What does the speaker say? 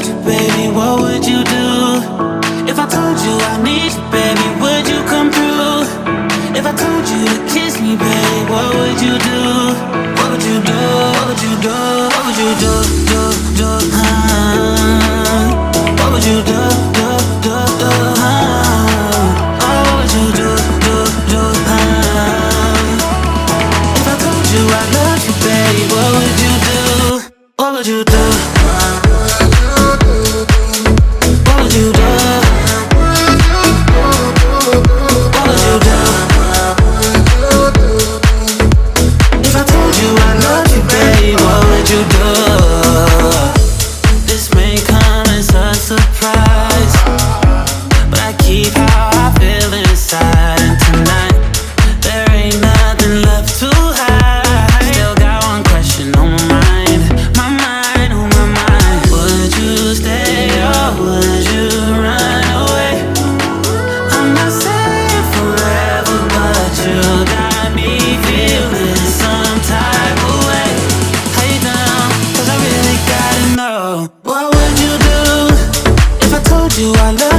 loved you, baby, what would you do? If I told you I need you, baby, would you come through? If I told you to kiss me, baby, what would you do? What would you do? What would you do? What would you do? What would you do? What would you do? If I told you I loved you, baby, what would you do? What would you do? What would you do? What would you do? If I told you I loved you, baby, what would you do? This may come as a surprise, but I keep how I feel inside. And tonight, there ain't nothing left to hide. Still got one question on my mind, on my mind. Would you stay or would you run away? I'm not saying forever, but you got me feeling some type of way. How you down? 'Cause I really gotta know. What would you do if I told you I love